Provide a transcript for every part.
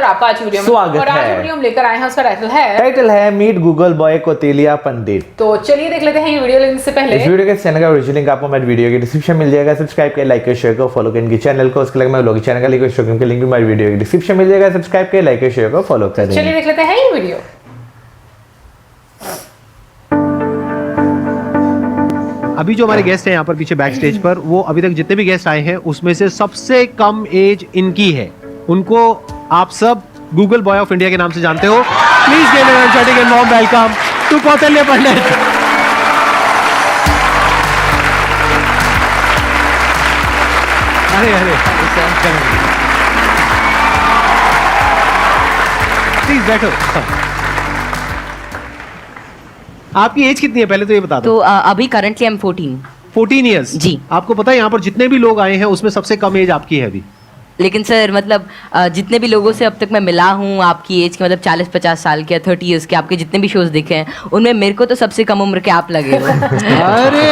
आपका आज वीडियो में स्वागत और आज है। वीडियो हम लेकर आए हैं, उसका टाइटल है मीट गूगल बॉय कौतिल्या पंडित। तो चलिए देख लेते हैं ये वीडियो। लेकिन इससे पहले इस वीडियो के चैनल का ओरिजिनल लिंक आपको मेरे वीडियो के डिस्क्रिप्शन मिल जाएगा। सब्सक्राइब करें, लाइक करें, शेयर करें, फॉलो करें इनके चैनल को। उसके अलावा लोग चैनल का लिंक के लिंक भी मेरे वीडियो के डिस्क्रिप्शन मिल जाएगा। सब्सक्राइब करें, लाइक करें, शेयर करें, फॉलो करें। चलिए देख लेते हैं ये वीडियो। अभी जो हमारे गेस्ट हैं यहाँ पर पीछे बैक स्टेज पर, वो अभी तक जितने भी गेस्ट आए हैं उसमें से सबसे कम एज इनकी है। उनको आप सब गूगल बॉय ऑफ इंडिया के नाम से जानते हो। Please give an energetic and warm welcome to Kautilya Pandit. अरे अरे प्लीज बैठो। आपकी एज कितनी है पहले तो ये बता दो। तो अभी करंटली आई एम 14 इयर्स। जी। आपको पता है यहाँ पर जितने भी लोग आए हैं उसमें सबसे कम एज आपकी है अभी। लेकिन सर मतलब जितने भी लोगों से अब तक मैं मिला हूँ आपकी एज के, मतलब 40-50 साल के या 30 इयर्स के, आपके जितने भी शोज देखे हैं उनमें मेरे को तो सबसे कम उम्र के आप लगे हो। अरे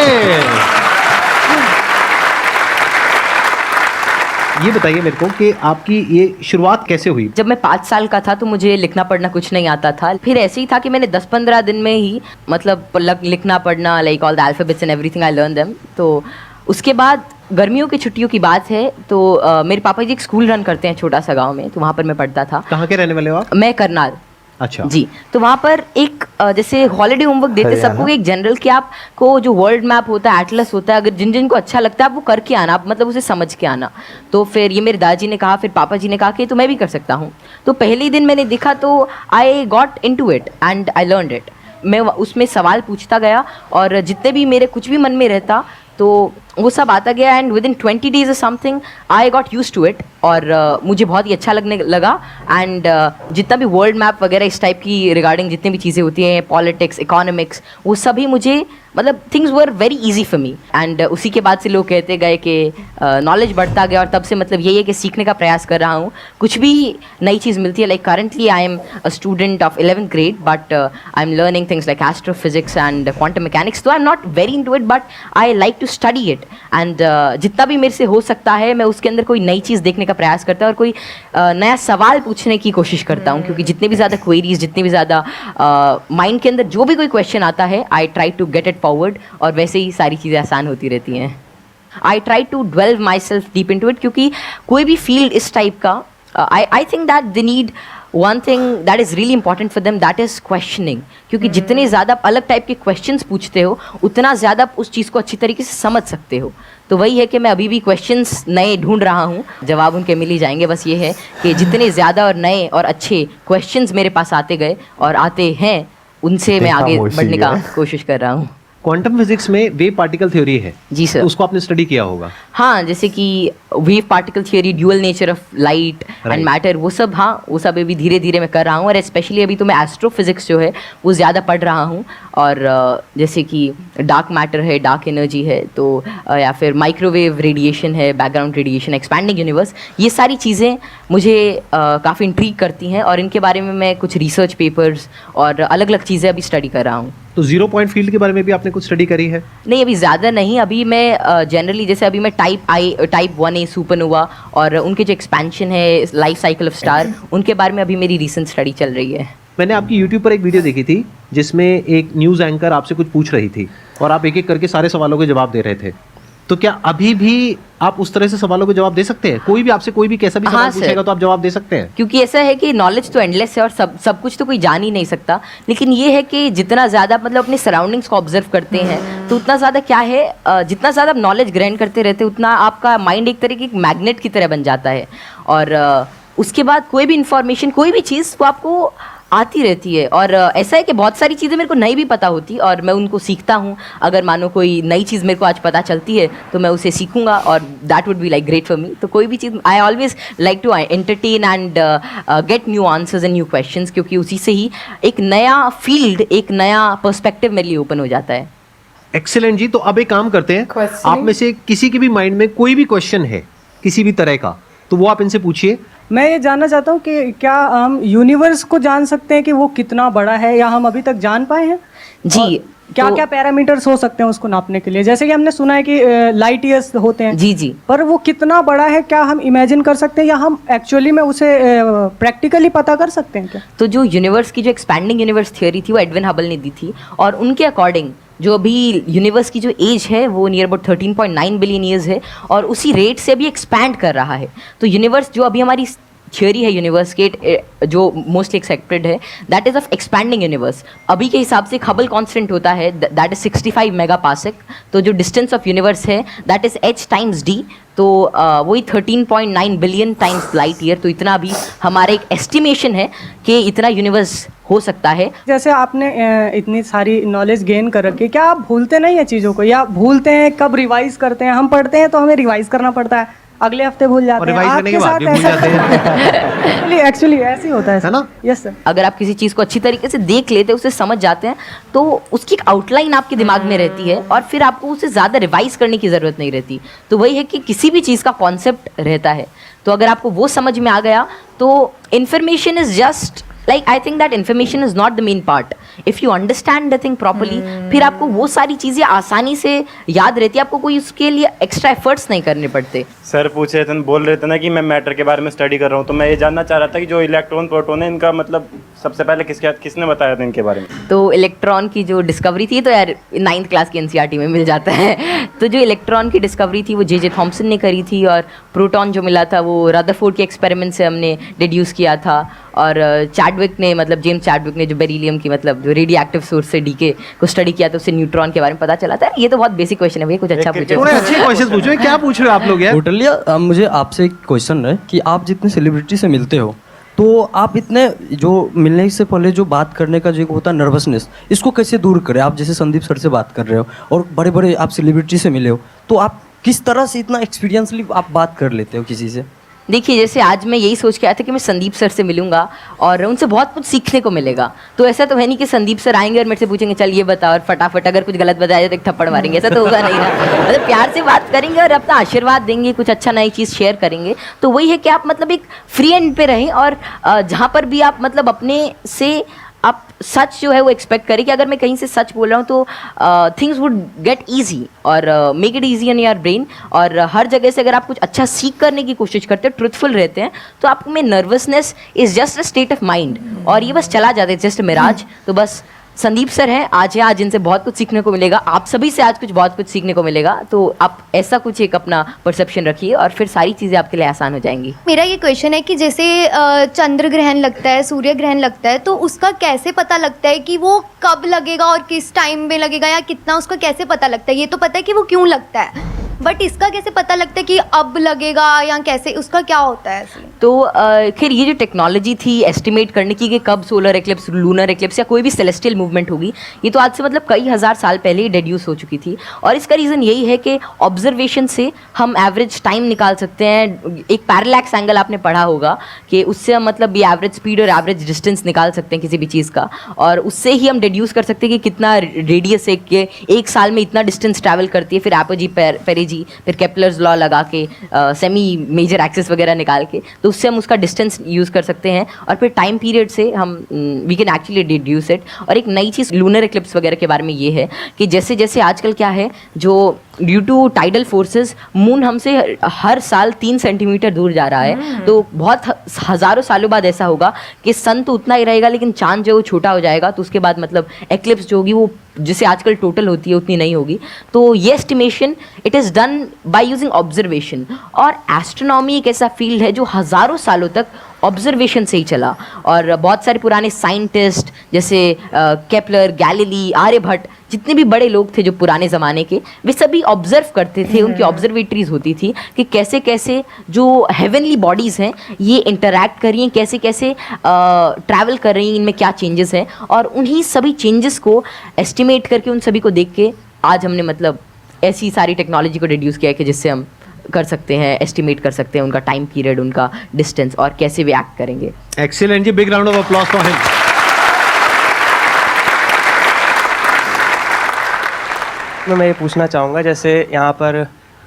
ये बताइए मेरे को कि आपकी ये शुरुआत कैसे हुई। जब मैं 5 साल का था तो मुझे लिखना पढ़ना कुछ नहीं आता था। फिर ऐसे ही था कि मैंने 10-15 दिन में ही मतलब लिखना पढ़ना, like all the alphabets and everything I learn them. तो उसके बाद गर्मियों की छुट्टियों की बात है तो मेरे पापा जी एक स्कूल रन करते हैं छोटा सा गांव में, तो वहाँ पर मैं पढ़ता था। कहाँ के रहने वाले हो आप? मैं करनाल। अच्छा जी। तो वहाँ पर एक जैसे हॉलिडे होमवर्क देते सबको एक जनरल कि आपको जो वर्ल्ड मैप होता है, एटलस होता है, अगर जिन जिन को अच्छा लगता है आप वो करके आना, आप मतलब उसे समझ के आना। तो फिर ये मेरे दादाजी ने कहा, फिर पापा जी ने कहा कि तो मैं भी कर सकता हूँ। तो पहले ही दिन मैंने देखा तो I got into it and I learned it. मैं उसमें सवाल पूछता गया और जितने भी मेरे कुछ भी मन में रहता तो वो सब आता गया and within 20 days something I got use to it. और मुझे बहुत ही अच्छा लगने लगा। एंड जितना भी वर्ल्ड मैप वगैरह इस टाइप की रिगार्डिंग जितनी भी चीज़ें होती हैं, पॉलिटिक्स, इकोनॉमिक्स, वो सभी मुझे मतलब things were very easy for me. And उसी के बाद से लोग कहते गए कि नॉलेज बढ़ता गया और तब से मतलब यही है कि सीखने का प्रयास कर रहा हूँ। कुछ भी नई चीज़ मिलती है, like currently I am a student of 11th grade but I am learning things like astrophysics and quantum mechanics. तो I am not very into it but I like to study it. And जितना भी मेरे से हो सकता है मैं उसके अंदर कोई नई चीज़ देखने का प्रयास करता हूँ और कोई नया सवाल पूछने की कोशिश करता हूँ, क्योंकि जितने भी ज़्यादा क्वेरीज, जितनी भी ज़्यादा माइंड के अंदर जो भी कोई क्वेश्चन आता है I try to get it forward और वैसे ही सारी चीज़ें आसान होती रहती हैं। I try to delve myself deep into it, क्योंकि कोई भी फील्ड इस टाइप का I think that they need one thing that is really important for them, that is questioning। क्योंकि जितने ज़्यादा अलग टाइप के क्वेश्चंस पूछते हो उतना ज़्यादा आप उस चीज़ को अच्छी तरीके से समझ सकते हो। तो वही है कि मैं अभी भी क्वेश्चंस नए ढूंढ रहा हूँ, जवाब उनके मिल ही जाएंगे। बस ये है कि जितने ज़्यादा और नए और अच्छे क्वेश्चंस मेरे पास आते गए और आते हैं उनसे मैं आगे बढ़ने का कोशिश कर रहा हूँ। क्वांटम फिजिक्स में वेव पार्टिकल थ्योरी है। जी सर। तो उसको आपने स्टडी किया होगा। हाँ, जैसे कि wave particle theory, dual nature of light and matter, वो सब, हाँ वो सब अभी धीरे धीरे मैं कर रहा हूँ। और स्पेशली अभी तो मैं एस्ट्रोफिजिक्स जो है वो ज़्यादा पढ़ रहा हूँ। और जैसे कि डार्क मैटर है, डार्क एनर्जी है, तो या फिर माइक्रोवेव रेडिएशन है, बैकग्राउंड रेडिएशन, एक्सपैंडिंग यूनिवर्स, ये सारी चीज़ें मुझे काफ़ी इंट्रीग करती हैं और इनके बारे में मैं कुछ रिसर्च पेपर्स और अलग अलग चीज़ें अभी स्टडी कर रहा हूँ। तो जीरो पॉइंट फील्ड के बारे में भी आपने कुछ स्टडी करी है? नहीं, अभी ज़्यादा नहीं। अभी मैं जनरली जैसे अभी मैं टाइप 1A सुपरनोवा और उनके जो एक्सपेंशन है, लाइफ साइकिल ऑफ स्टार, उनके बारे में अभी मेरी रिसेंट स्टडी चल रही है। मैंने आपकी यूट्यूब पर एक वीडियो देखी थी जिसमें एक न्यूज़ एंकर आपसे कुछ पूछ रही थी और आप एक एक करके सारे सवालों के जवाब दे रहे थे। तो क्या अभी भी आप उस तरह से सवालों के जवाब दे सकते हैं? कोई भी आपसे कोई भी कैसा भी सवाल पूछेगा तो आप जवाब दे सकते हैं? क्योंकि ऐसा है कि नॉलेज तो एंडलेस है और सब कुछ तो कोई जान ही नहीं सकता। लेकिन ये है कि जितना ज़्यादा मतलब अपने सराउंडिंग्स को ऑब्जर्व करते हैं तो उतना ज़्यादा क्या है, जितना ज़्यादा आप नॉलेज ग्रहण करते रहते हैं उतना आपका माइंड एक तरह की मैग्नेट की तरह बन जाता है। और उसके बाद कोई भी इंफॉर्मेशन, कोई भी चीज़ वो आपको आती रहती है। और ऐसा है कि बहुत सारी चीज़ें मेरे को नहीं भी पता होती और मैं उनको सीखता हूँ। अगर मानो कोई नई चीज़ मेरे को आज पता चलती है तो मैं उसे सीखूंगा और that would be like great for me. तो कोई भी चीज़ I always like to entertain and get new answers and new questions, क्योंकि उसी से ही एक नया फील्ड, एक नया पर्सपेक्टिव मेरे लिए ओपन हो जाता है। एक्सीलेंट जी। तो अब एक काम करते हैं, आप में से किसी के भी माइंड में कोई भी क्वेश्चन है किसी भी तरह का तो वो आप इनसे पूछिए मैं ये जानना चाहता हूँ कि क्या हम यूनिवर्स को जान सकते हैं कि वो कितना बड़ा है, या हम अभी तक जान पाए हैं? जी, क्या तो- क्या पैरामीटर्स हो सकते हैं उसको नापने के लिए? जैसे कि हमने सुना है कि लाइट ईयर्स होते हैं, जी जी पर वो कितना बड़ा है क्या हम इमेजिन कर सकते हैं, या हम एक्चुअली में उसे प्रैक्टिकली पता कर सकते हैं क्या? तो जो यूनिवर्स की जो एक्सपैंडिंग यूनिवर्स थ्योरी थी वो एडविन हबल ने दी थी, और उनके अकॉर्डिंग जो अभी यूनिवर्स की जो एज है वो नियर अबाउट 13.9 बिलियन ईयर्स है, और उसी रेट से अभी एक्सपैंड कर रहा है। तो यूनिवर्स जो अभी हमारी थियोरी है यूनिवर्स के जो मोस्टली एक्सेप्टेड है, that is of expanding universe. अभी के हिसाब से हबल कांस्टेंट होता है दैट इज 65 मेगापास्कल। तो जो डिस्टेंस ऑफ यूनिवर्स है that is h times d, तो वही 13.9 बिलियन टाइम्स लाइट ईयर। तो इतना भी हमारा एक एस्टिमेशन है कि इतना यूनिवर्स हो सकता है। जैसे आपने इतनी सारी नॉलेज गेन कर रखी है, क्या आप भूलते नहीं है चीज़ों को, या भूलते हैं? कब रिवाइज करते हैं? हम पढ़ते हैं तो हमें रिवाइज करना पड़ता है, अगले हफ्ते भूल जाते और हैं। रिवाइज करने के बाद भी भूल जाते हैं। एक्चुअली ऐसे ही होता है ना? Yes sir. अगर आप किसी चीज़ को अच्छी तरीके से देख लेते हैं, उसे समझ जाते हैं, तो उसकी एक आउटलाइन आपके दिमाग में रहती है, और फिर आपको उसे ज़्यादा रिवाइज करने की ज़रूरत नहीं रहती। तो वही है कि किसी भी चीज़ का कॉन्सेप्ट रहता है, तो अगर आपको वो समझ में आ गया तो information is just like, I think that information is not the main part. If you understand the thing properly, फिर आपको वो सारी चीज़ें आसानी से याद रहती है, आपको कोई उसके लिए एक्स्ट्रा एफर्ट्स नहीं करने पड़ते। सर पूछ रहे थे, बोल रहे थे ना कि मैं मैटर के बारे में स्टडी कर रहा हूँ, तो मैं ये जानना चाह रहा था कि जो इलेक्ट्रॉन प्रोटॉन है इनका मतलब सबसे पहले किसने बताया था इनके बारे में? तो इलेक्ट्रॉन की जो डिस्कवरी थी, तो यार 9th क्लास की एनसीईआरटी में मिल जाता है। तो जो इलेक्ट्रॉन की डिस्कवरी थी वो जे थॉमसन ने करी थी, और प्रोटॉन जो मिला था वो रदरफोर्ड के एक्सपेरिमेंट से हमने डिड्यूस किया था, और चैडविक ने, मतलब जेम्स चैडविक ने जो बेरिलियम की, मतलब जो रेडियो एक्टिव सोर्स से डीके को स्टडी किया, तो उससे न्यूट्रॉन के बारे में पता चला था। ये तो बहुत बेसिक क्वेश्चन है भैया, कुछ अच्छा पूछो। थोड़े अच्छे क्वेश्चन पूछो। क्या पूछ रहे हो आप लोग यार? टोटली मुझे आपसे एक क्वेश्चन है कि आप जितने सेलिब्रिटी से मिलते हो, तो आप इतने जो मिलने से पहले जो बात करने का जो होता है नर्वसनेस, इसको कैसे दूर करें? आप जैसे संदीप सर से बात कर रहे हो और बड़े बड़े आप सेलिब्रिटी से मिले हो, तो आप किस तरह से इतना एक्सपीरियंसली आप बात कर लेते हो किसी से? देखिए, जैसे आज मैं यही सोच के आया था कि मैं संदीप सर से मिलूंगा और उनसे बहुत कुछ सीखने को मिलेगा। तो ऐसा तो है नहीं कि संदीप सर आएंगे और मेरे से पूछेंगे चल ये बता, और फटाफट अगर कुछ गलत बताया तो एक थप्पड़ मारेंगे, ऐसा तो होगा नहीं ना। मतलब प्यार से बात करेंगे और अपना आशीर्वाद देंगे, कुछ अच्छा नई चीज़ शेयर करेंगे। तो वही है कि आप मतलब एक फ्री एंड पे रहें, और जहाँ पर भी आप मतलब अपने से आप सच जो है वो एक्सपेक्ट करें कि अगर मैं कहीं से सच बोल रहा हूँ तो थिंग्स वुड गेट ईजी, और make it easy in your brain. और हर जगह से अगर आप कुछ अच्छा सीख करने की कोशिश करते हैं, ट्रुथफुल रहते हैं, तो आप में nervousness is just a state of mind, और ये बस चला जाता है, जस्ट मिराज। तो बस संदीप सर हैं, आज इनसे बहुत कुछ सीखने को मिलेगा, आप सभी से आज कुछ बहुत कुछ सीखने को मिलेगा। तो आप ऐसा कुछ एक अपना परसेप्शन रखिए, और फिर सारी चीज़ें आपके लिए आसान हो जाएंगी। मेरा ये क्वेश्चन है कि जैसे चंद्र ग्रहण लगता है, सूर्य ग्रहण लगता है, तो उसका कैसे पता लगता है कि वो कब लगेगा और किस टाइम में लगेगा, या कितना, उसका कैसे पता लगता है? ये तो पता है कि वो क्यों लगता है, बट इसका कैसे पता लगता है कि अब लगेगा, या कैसे, उसका क्या होता है? तो खैर ये जो टेक्नोलॉजी थी एस्टिमेट करने की कि कब सोलर एक्लिप्स, लूनर एक्लिप्स या कोई भी सेलेस्टियल मूवमेंट होगी, ये तो आज से मतलब कई हज़ार साल पहले ही डेड्यूस हो चुकी थी। और इसका रीज़न यही है कि ऑब्जर्वेशन से हम एवरेज टाइम निकाल सकते हैं। एक पैरेलैक्स एंगल आपने पढ़ा होगा कि उससे हम मतलब ये एवरेज स्पीड और एवरेज डिस्टेंस निकाल सकते हैं किसी भी चीज़ का, और उससे ही हम डेड्यूस कर सकते हैं कि कितना रेडियस है कि एक साल में इतना डिस्टेंस ट्रैवल करती है। फिर एपोजी पेरेजी, फिर केपलर्स लॉ लगा के सेमी मेजर एक्सिस वगैरह निकाल के, तो उससे हम उसका डिस्टेंस यूज़ कर सकते हैं, और फिर टाइम पीरियड से हम we can actually deduce it. और एक नई चीज़ लूनर एक्लिप्स वगैरह के बारे में ये है कि जैसे जैसे आजकल क्या है, जो due to tidal forces moon हमसे हर साल 3 सेंटीमीटर दूर जा रहा है। तो बहुत हज़ारों सालों बाद ऐसा होगा कि सन तो उतना ही रहेगा, लेकिन चांद जो है वो छोटा हो जाएगा। तो उसके बाद मतलब एक्लिप्स जो होगी वो जिसे आजकल टोटल होती है उतनी नहीं होगी। तो ये estimation it is done by using observation. और एस्ट्रोनॉमी एक ऐसा फील्ड है जो हज़ारों सालों तक ऑब्जर्वेशन से ही चला, और बहुत सारे पुराने साइंटिस्ट जैसे केपलर, गैलीली, आर्यभट्ट, जितने भी बड़े लोग थे जो पुराने ज़माने के, वे सभी ऑब्जर्व करते थे। उनकी ऑब्जर्वेटरीज होती थी कि कैसे कैसे जो हेवनली बॉडीज़ हैं ये इंटरैक्ट कर रही हैं, कैसे कैसे ट्रैवल कर रही हैं, इनमें क्या चेंजेस हैं, और उन्हीं सभी चेंजेस को एस्टिमेट करके, उन सभी को देख के आज हमने मतलब ऐसी सारी टेक्नोलॉजी को रिड्यूस किया है कि जिससे हम कर सकते हैं, एस्टिमेट कर सकते हैं उनका टाइम पीरियड, उनका डिस्टेंस, और कैसे वे एक्ट करेंगे। एक्सीलेंट जी, big round of applause for him. मैं ये पूछना चाहूँगा, जैसे यहाँ पर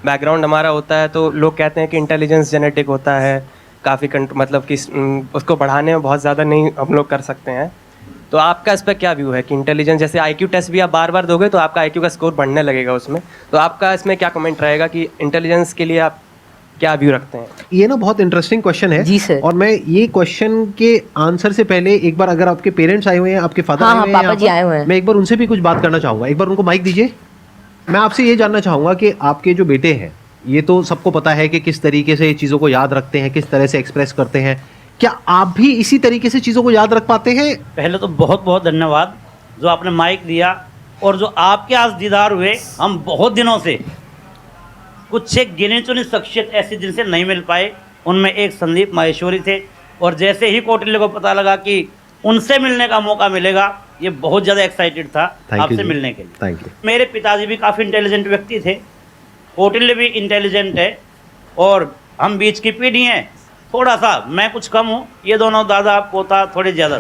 बैकग्राउंड हमारा होता है तो लोग कहते हैं कि इंटेलिजेंस जेनेटिक होता है, काफ़ी मतलब कि उसको बढ़ाने में बहुत ज़्यादा नहीं हम लोग कर सकते हैं। तो आपका इस पर क्या व्यू है कि इंटेलिजेंस, जैसे IQ टेस्ट भी आप बार बार दोगे तो आपका IQ का स्कोर बढ़ने लगेगा उसमें, तो आपका इसमें क्या कमेंट रहेगा कि इंटेलिजेंस के लिए आप क्या व्यू रखते हैं? ये ना बहुत इंटरेस्टिंग क्वेश्चन है जी सर। और मैं ये क्वेश्चन के आंसर से पहले एक बार, अगर आपके पेरेंट्स आए हुए हैं, आपके फादर हाँ, आए हुए हैं पापा यहाँ जी पर, आए हुए हैं। मैं एक बार उनसे भी कुछ बात करना चाहूंगा। एक बार उनको माइक दीजिए। मैं आपसे ये जानना चाहूंगा कि आपके जो बेटे हैं, ये तो सबको पता है कि किस तरीके से चीज़ों को याद रखते हैं, किस तरह से एक्सप्रेस करते हैं, क्या आप भी इसी तरीके से चीज़ों को याद रख पाते हैं? पहले तो बहुत बहुत धन्यवाद जो आपने माइक दिया, और जो आपके आज दीदार हुए, हम बहुत दिनों से कुछ एक गिने चुनी शख्सियत ऐसी जिनसे नहीं मिल पाए, उनमें एक संदीप माहेश्वरी थे, और जैसे ही कौटिल्य को पता लगा कि उनसे मिलने का मौका मिलेगा, ये बहुत ज़्यादा एक्साइटेड था आपसे मिलने के लिए। Thank you. मेरे पिताजी भी काफ़ी इंटेलिजेंट व्यक्ति थे, कौटिल्य भी इंटेलिजेंट है, और हम बीच की पीढ़ी हैं, थोड़ा सा मैं कुछ कम हूँ, ये दोनों दादा पोता थोड़े ज़्यादा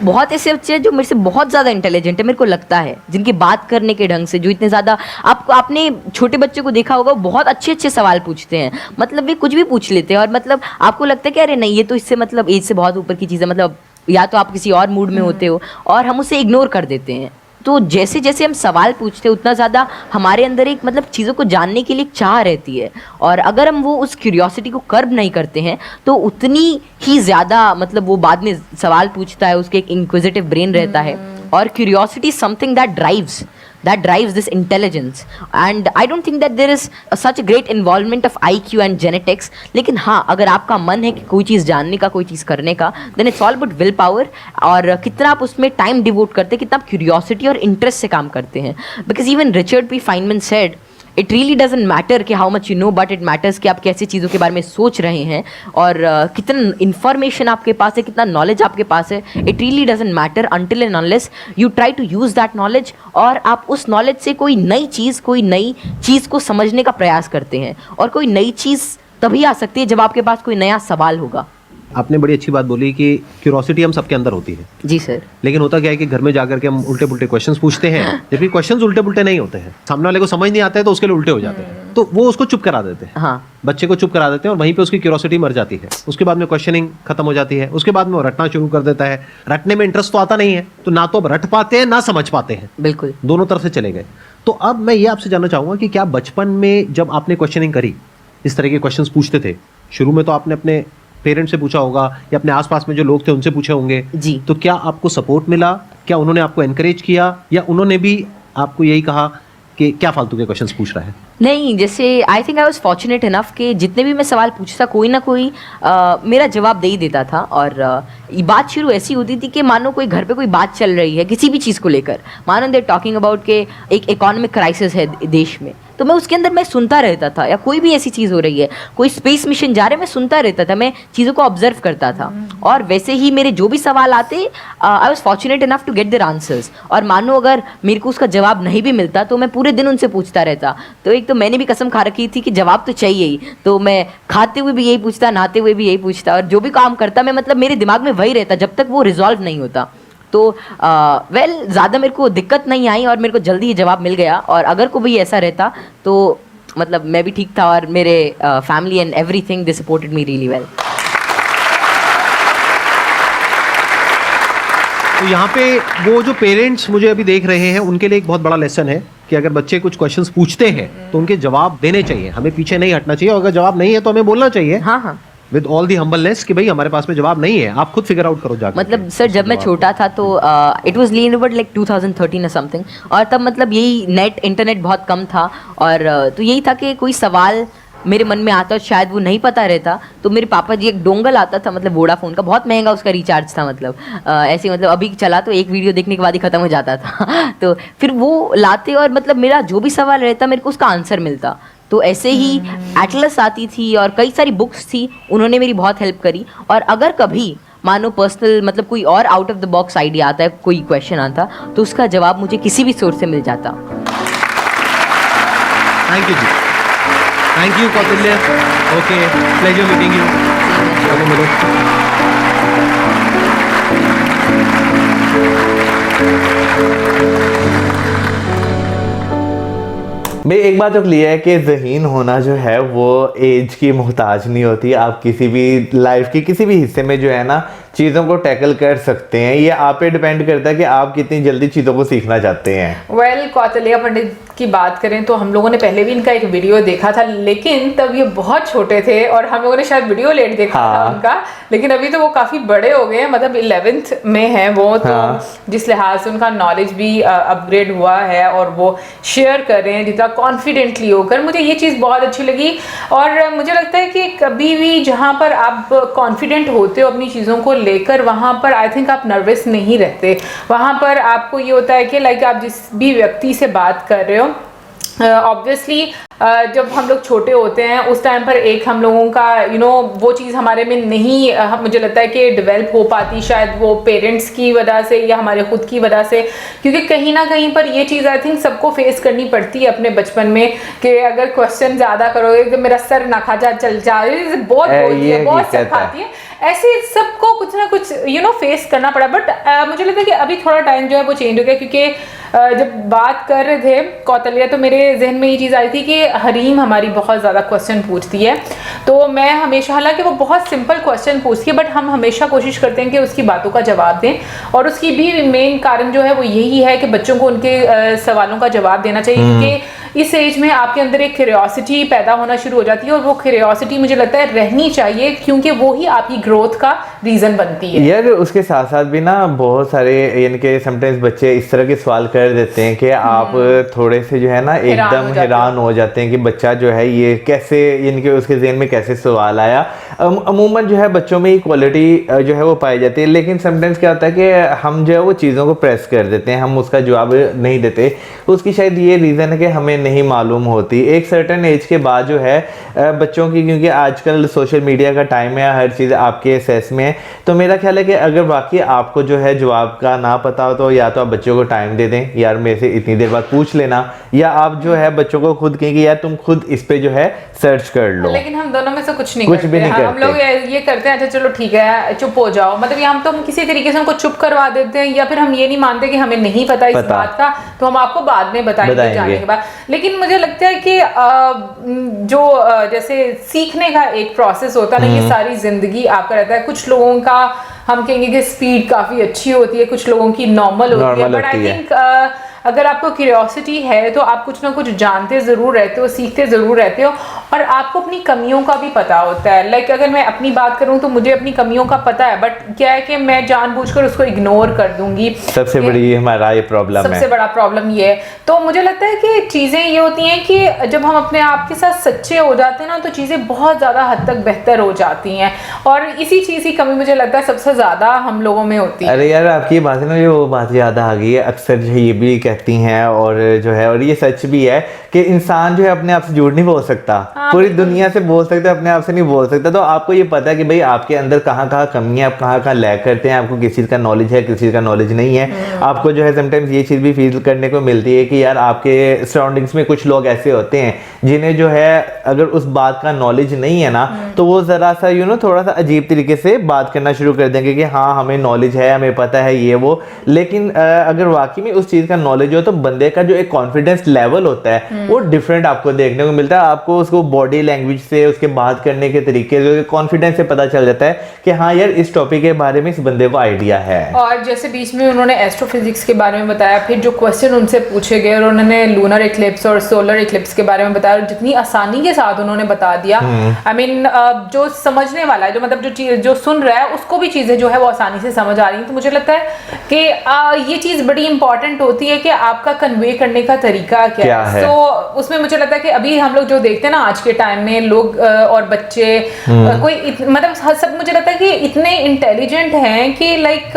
बहुत ऐसे बच्चे हैं जो मेरे से बहुत ज़्यादा इंटेलिजेंट है, मेरे को लगता है, जिनकी बात करने के ढंग से, जो इतने ज़्यादा, आपने छोटे बच्चे को देखा होगा, बहुत अच्छे अच्छे सवाल पूछते हैं, मतलब वे कुछ भी पूछ लेते हैं, और मतलब आपको लगता है कि अरे नहीं, ये तो इससे मतलब एज से बहुत ऊपर की चीज़ है, मतलब या तो आप किसी और मूड में होते हो, और हम उसे इग्नोर कर देते हैं। तो जैसे जैसे हम सवाल पूछते हैं, उतना ज़्यादा हमारे अंदर एक मतलब चीज़ों को जानने के लिए एक चाह रहती है, और अगर हम वो उस क्यूरियोसिटी को कर्ब नहीं करते हैं तो उतनी ही ज़्यादा मतलब वो बाद में सवाल पूछता है, उसके एक इंक्विजिटिव ब्रेन रहता है, और curiosity is something that drives this intelligence, and I don't think that there is such a great involvement of IQ and genetics, लेकिन हाँ, अगर आपका मन है कि कोई चीज़ जानने का, कोई चीज़ करने का, then it's all about will power, और कितना आप उसमें टाइम डिवोट करते हैं, कितना आप क्यूरियोसिटी और इंटरेस्ट से काम करते हैं। Because even Richard P Feynman said, it really doesn't matter कि how much you know, but it matters कि आप कैसी चीज़ों के बारे में सोच रहे हैं, और कितना इन्फॉर्मेशन आपके पास है, कितना नॉलेज आपके पास है। It really doesn't matter until and unless you try to use that knowledge, और आप उस नॉलेज से कोई नई चीज़ को समझने का प्रयास करते हैं, और कोई नई चीज़ तभी आ सकती है जब आपके पास कोई नया सवाल होगा। आपने बड़ी अच्छी बात बोली कि क्यूरोसिटी हम सबके अंदर होती है। जी सर। लेकिन होता क्या है कि घर में जाकर के हम उल्टे पुल्टे क्वेश्चंस पूछते हैं, जबकि क्वेश्चंस उल्टे पुल्टे नहीं होते हैं, सामने वाले को समझ नहीं आता है तो उसके लिए उल्टे हो जाते हैं, तो वो उसको चुप करा देते हैं। हाँ, बच्चे को चुप करा देते हैं, और वहीं पे उसकी क्यूरोसिटी मर जाती है। उसके बाद में क्वेश्चनिंग खत्म हो जाती है, उसके बाद में वो रटना शुरू कर देता है। रटने में इंटरेस्ट तो आता नहीं है, तो ना तो अब रट पाते हैं ना समझ पाते हैं, बिल्कुल दोनों तरफ से चले गए। तो अब मैं ये आपसे जानना चाहूंगा कि क्या बचपन में जब आपने क्वेश्चनिंग करी, इस तरह के क्वेश्चंस पूछते थे, शुरू में तो आपने अपने पेरेंट्स से पूछा होगा या अपने आसपास में जो लोग थे उनसे पूछे होंगे जी, तो क्या आपको सपोर्ट मिला? क्या उन्होंने आपको एनकरेज किया, या उन्होंने भी आपको यही कहा कि क्या फालतू के क्वेश्चंस पूछ रहा है? नहीं, जैसे I think I was fortunate enough कि जितने भी मैं सवाल पूछता, कोई ना कोई मेरा जवाब दे ही देता था। और ये बात शुरू ऐसी होती थी कि मानो कोई घर पे कोई बात चल रही है किसी भी चीज़ को लेकर, मानो दे टॉकिंग अबाउट के एक इकोनॉमिक क्राइसिस है देश में, तो मैं उसके अंदर मैं सुनता रहता था, या कोई भी ऐसी चीज़ हो रही है, कोई स्पेस मिशन जा रहे, मैं सुनता रहता था, मैं चीज़ों को ऑब्जर्व करता था, और वैसे ही मेरे जो भी सवाल आते, I was fortunate enough to get their answers. और मानो अगर मेरे को उसका जवाब नहीं भी मिलता तो मैं पूरे दिन उनसे पूछता रहता। तो एक तो मैंने भी कसम खा रखी थी कि जवाब तो चाहिए ही, तो मैं खाते हुए भी यही पूछता, नहाते हुए भी यही पूछता, और जो भी काम करता मैं मतलब मेरे दिमाग में वही रहता जब तक वो रिजॉल्व नहीं होता। तो ज़्यादा मेरे को दिक्कत नहीं आई, और मेरे को जल्दी ही जवाब मिल गया। और अगर कोई ऐसा रहता तो मतलब मैं भी ठीक था, और मेरे family and everything they supported me really well. तो यहाँ पे वो जो पेरेंट्स मुझे अभी देख रहे हैं, उनके लिए एक बहुत बड़ा लेसन है कि अगर बच्चे कुछ क्वेश्चंस पूछते हैं तो उनके जवाब देने चाहिए, हमें पीछे नहीं हटना चाहिए, और अगर जवाब नहीं है तो हमें बोलना चाहिए। हाँ हाँ, विद ऑल दी हम्बलनेस कि भाई हमारे पास में जवाब नहीं है, आप खुद फिगर आउट करो जाकर। मतलब सर जब मैं छोटा था तो it was lean like 2013 or something, और तब मतलब यही इंटरनेट बहुत कम था, और तो यही था कि कोई सवाल मेरे मन में आता और शायद वो नहीं पता रहता, तो मेरे पापा जी एक डोंगल आता था, मतलब वोडाफोन का, बहुत महंगा उसका रिचार्ज था, मतलब ऐसे मतलब अभी चला तो एक वीडियो देखने के बाद ही ख़त्म हो जाता था तो फिर वो लाते, और मतलब मेरा जो भी सवाल रहता मेरे को उसका आंसर मिलता। तो ऐसे ही एटलस आती थी, और कई सारी बुक्स थी, उन्होंने मेरी बहुत हेल्प करी। और अगर कभी मानो पर्सनल मतलब कोई और out of the box idea आता है, कोई क्वेश्चन आता, तो उसका जवाब मुझे किसी भी सोर्स से मिल जाता। थैंक यू जी, thank you Kautilya. Okay, pleasure meeting you. मिलो। भाई एक बात तो क्लियर है कि ज़हीन होना जो है वो एज की मोहताज नहीं होती। आप किसी भी लाइफ के किसी भी हिस्से में जो है ना चीज़ों को टैकल कर सकते हैं। ये आप पे डिपेंड करता है कि आप कितनी जल्दी चीज़ों को सीखना चाहते हैं। वेल कौतलिया पंडित की बात करें तो हम लोगों ने पहले भी इनका एक वीडियो देखा था, लेकिन तब ये बहुत छोटे थे और हम लोगों ने शायद वीडियो लेट देखा था उनका, लेकिन अभी तो वो काफ़ी बड़े हो गए हैं, मतलब 11th में हैं वो, तो जिस लिहाज से उनका नॉलेज भी अपग्रेड हुआ है और वो शेयर कर रहे हैं जितना कॉन्फिडेंटली होकर। मुझे ये चीज़ बहुत अच्छी लगी और मुझे लगता है कि कभी भी जहाँ पर आप कॉन्फिडेंट होते हो अपनी चीज़ों को लेकर, वहाँ पर आई थिंक आप नर्वस नहीं रहते। वहाँ पर आपको ये होता है कि लाइक आप जिस भी व्यक्ति से बात कर रहे हो, ऑब्वियसली जब हम लोग छोटे होते हैं उस टाइम पर एक हम लोगों का वो चीज़ हमारे में नहीं मुझे लगता है कि डेवलप हो पाती, शायद वो पेरेंट्स की वजह से या हमारे खुद की वजह से, क्योंकि कहीं ना कहीं पर ये चीज़ आई थिंक सबको फेस करनी पड़ती है अपने बचपन में कि अगर क्वेश्चन ज़्यादा करोगे कि मेरा सर ना खा जा चल जा, बहुत बोलती है, बहुत सब खाती है, ऐसे सबको कुछ ना कुछ फेस करना पड़ा। बट मुझे लगता है कि अभी थोड़ा टाइम जो है वो चेंज हो गया, क्योंकि जब बात कर रहे थे कौतलिया तो मेरे जहन में ये चीज़ आई थी कि हरीम हमारी बहुत ज़्यादा क्वेश्चन पूछती है, तो मैं हमेशा, हालांकि वो बहुत सिंपल क्वेश्चन पूछती है बट हम हमेशा कोशिश करते हैं कि उसकी बातों का जवाब दें, और उसकी भी मेन कारण जो है वो यही है कि बच्चों को उनके सवालों का जवाब देना चाहिए, क्योंकि इस एज में आपके अंदर एक क्यूरियोसिटी पैदा होना शुरू हो जाती है और वो क्यूरियोसिटी मुझे लगता है रहनी चाहिए, क्योंकि वो ही आपकी ग्रोथ का रीज़न बनती है। यार उसके साथ साथ भी ना बहुत सारे यानी कि समटाइम्स बच्चे इस तरह के सवाल कर देते हैं कि आप थोड़े से जो है ना एकदम हैरान हो जाते हैं कि बच्चा जो है ये कैसे, यानी कि उसके ज़हन में कैसे सवाल आया। अमूमन जो है बच्चों में इक्वालिटी जो है वो पाई जाती है, लेकिन समटाइम्स क्या होता है कि हम जो है वो चीज़ों को प्रेस कर देते हैं, हम उसका जवाब नहीं देते। उसकी शायद ये रीज़न है कि हमें नहीं मालूम होती। एक सर्टेन एज के बाद जो है बच्चों की, क्योंकि आजकल सोशल मीडिया का टाइम है, हर चीज़ आपके एक्सेस में है, तो मेरा ख्याल है कि अगर वाकई आपको जो है जवाब का ना पता हो तो या तो आप बच्चों को टाइम दे दें, यार मेरे से इतनी देर बाद पूछ लेना, या आप जो है बच्चों को खुद कहें कि यार तुम खुद इस पे जो है सर्च कर लो। लेकिन हम दोनों में से कुछ नहीं भी नहीं करते। हम लोग ये करते हैं, अच्छा चलो ठीक है चुप हो जाओ, मतलब हम तो हम किसी तरीके से उनको चुप करवा देते हैं, या फिर हम ये नहीं मानते कि हमें नहीं पता इस बात का, तो हम आपको बाद में बताएंगे जाने के बाद। लेकिन मुझे लगता है कि जो जैसे सीखने का एक प्रोसेस होता है ना, ये सारी जिंदगी आपका रहता है। कुछ लोगों का हम कहेंगे कि स्पीड काफ़ी अच्छी होती है, कुछ लोगों की नॉर्मल होती है, बट आई थिंक अगर आपको क्यूरियोसिटी है तो आप कुछ ना कुछ जानते ज़रूर रहते हो, सीखते ज़रूर रहते हो, और आपको अपनी कमियों का भी पता होता है। लाइक अगर मैं अपनी बात करूं तो मुझे अपनी कमियों का पता है, बट क्या है कि मैं जानबूझकर उसको इग्नोर कर दूंगी। सबसे बड़ी हमारा ये प्रॉब्लम है, सबसे बड़ा प्रॉब्लम ये है। तो मुझे लगता है कि चीज़ें ये होती हैं कि जब हम अपने आप के साथ सच्चे हो जाते हैं ना, तो चीज़ें बहुत ज़्यादा हद तक बेहतर हो जाती हैं, और इसी चीज़ की कमी मुझे लगता है सबसे ज़्यादा हम लोगों में होती है। अरे यार आपकी बात है ना, ये वो बात याद आ गई है, अक्सर जो है ये भी कहती हैं और जो है, और ये सच भी है कि इंसान जो है अपने आप से झूठ नहीं बोल सकता, पूरी दुनिया से बोल सकता है, अपने आप से नहीं बोल सकता। तो आपको ये पता है कि भाई आपके अंदर कहाँ कहाँ कमी है, आप कहाँ कहाँ लैग करते हैं, आपको किस चीज़ का नॉलेज है, किस चीज़ का नॉलेज नहीं है। आपको जो है समटाइम्स ये चीज़ भी फील करने को मिलती है कि यार आपके सराउंडिंग्स में कुछ लोग ऐसे होते हैं जिन्हें जो है अगर उस बात का नॉलेज नहीं है ना, तो वो ज़रा सा थोड़ा सा अजीब तरीके से बात करना शुरू कर देंगे कि हाँ हमें नॉलेज है, हमें पता है ये वो। लेकिन अगर वाकई में उस चीज़ का नॉलेज हो तो बंदे का जो एक कॉन्फिडेंस लेवल होता है वो डिफरेंट आपको देखने को मिलता है। आपको उसको बॉडी लैंग्वेज से, उसके बात करने के तरीके से, कॉन्फिडेंस से पता चल जाता है कि हाँ यार इस टॉपिक के बारे में इस बंदे को आइडिया है। और जैसे बीच में उन्होंने एस्ट्रोफिजिक्स के बारे में बताया, फिर जो क्वेश्चन उनसे पूछे गए और उन्होंने लूनर इक्लिप्स और सोलर इक्लिप्स के बारे में बताया, और जितनी आसानी के साथ उन्होंने बता दिया, आई मीन जो समझने वाला है, जो मतलब जो सुन रहा है, उसको भी चीज़ें जो है वो आसानी से समझ आ रही हैं। तो मुझे लगता है कि ये चीज़ बड़ी इंपॉर्टेंट होती है कि आपका कन्वे करने का तरीका क्या है। तो उसमें मुझे लगता है कि अभी हम लोग जो देखते हैं ना आज के टाइम में लोग और बच्चे कोई मतलब सब मुझे लगता है कि इतने इंटेलिजेंट हैं कि लाइक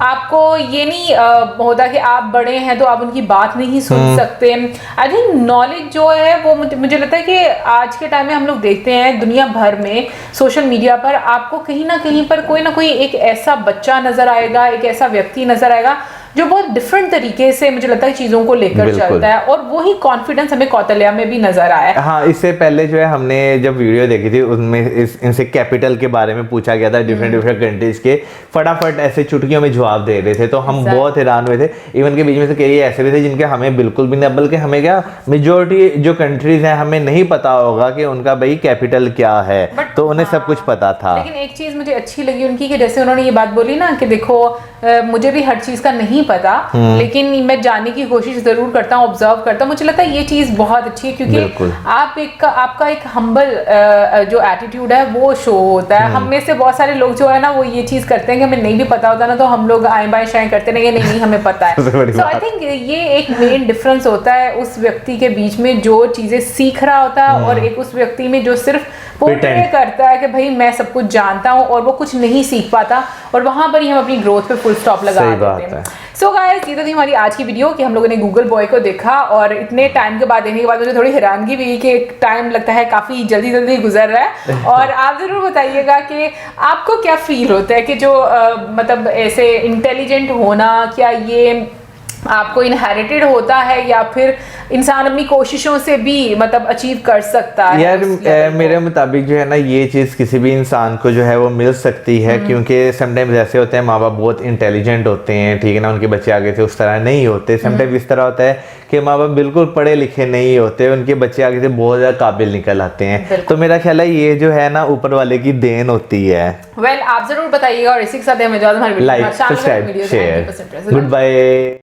आपको ये नहीं होता कि आप बड़े हैं तो आप उनकी बात नहीं सुन सकते। आई थिंक नॉलेज जो है वो मुझे लगता है कि आज के टाइम में हम लोग देखते हैं दुनिया भर में सोशल मीडिया पर आपको कहीं ना कहीं पर कोई ना कोई एक ऐसा बच्चा नजर आएगा, एक ऐसा व्यक्ति नजर आएगा जो बहुत डिफरेंट तरीके से मुझे लगता है चीज़ों को लेकर बिल्कुल। चलता है, और वही कॉन्फिडेंस हमें कौतल्या में भी नजर आया है। हाँ, इससे पहले जो है हमने जब वीडियो देखी थी उनमें इनसे कैपिटल के बारे में पूछा गया था, डिफरेंट डिफरेंट कंट्रीज के, फटाफट ऐसे चुटकियों में जवाब दे रहे थे, तो हम बहुत हैरान हुए थे। इवन के बीच में से कई ऐसे भी थे जिनके हमें बिल्कुल भी नहीं, बल्कि हमें क्या मेजोरिटी जो कंट्रीज हैं हमें नहीं पता होगा कि उनका भाई कैपिटल क्या है, तो उन्हें सब कुछ पता था। लेकिन एक चीज मुझे अच्छी लगी उनकी कि जैसे उन्होंने ये बात बोली ना कि देखो मुझे भी हर चीज का नहीं पता, लेकिन मैं जानने की कोशिश जरूर करता हूँ, ऑब्जर्व करता हूँ। मुझे लगता है ये चीज बहुत अच्छी है, क्योंकि आपका एक हम्बल जो एटीट्यूड है वो शो होता है। हम में से बहुत सारे लोग जो है ना वो ये चीज करते हैं कि हमें नहीं भी पता होता ना, तो हम लोग आए बाएं शाएं करते नहीं, नहीं हमें पता है। सो आई थिंक ये एक मेन डिफरेंस होता है उस व्यक्ति के बीच में जो चीजें सीख रहा होता है, और एक उस व्यक्ति में जो सिर्फ पोर्ट्रे करता है कि भाई मैं सब कुछ जानता हूँ, और वो कुछ नहीं सीख पाता, और वहां पर ही हम अपनी ग्रोथ पे फुल स्टॉप लगा देते हैं। सो गाइस, ये तो थी हमारी आज की वीडियो कि हम लोगों ने गूगल बॉय को देखा, और इतने टाइम के बाद देखने के बाद मुझे थोड़ी हैरानगी भी हुई कि टाइम लगता है काफी जल्दी जल्दी गुजर रहा है। और आप जरूर बताइएगा कि आपको क्या फील होता है कि जो मतलब ऐसे इंटेलिजेंट होना, क्या ये आपको इनहेरिटेड होता है या फिर इंसान अपनी कोशिशों से भी मतलब अचीव कर सकता है? यार मेरे मुताबिक जो है ना ये चीज़ किसी भी इंसान को जो है वो मिल सकती है, क्योंकि समटाइम्स ऐसे होते हैं माँ बाप बहुत इंटेलिजेंट होते हैं, ठीक है ना, उनके बच्चे आगे से उस तरह नहीं होते। समटाइम्स इस तरह होता है कि माँ बाप बिल्कुल पढ़े लिखे नहीं होते, उनके बच्चे आगे से बहुत ज़्यादा काबिल निकल आते हैं। तो मेरा ख्याल है ये जो है ना ऊपर वाले की देन होती है। वेल, आप जरूर बताइएगा, और इसी के साथ हमें like, subscribe, share. Good bye.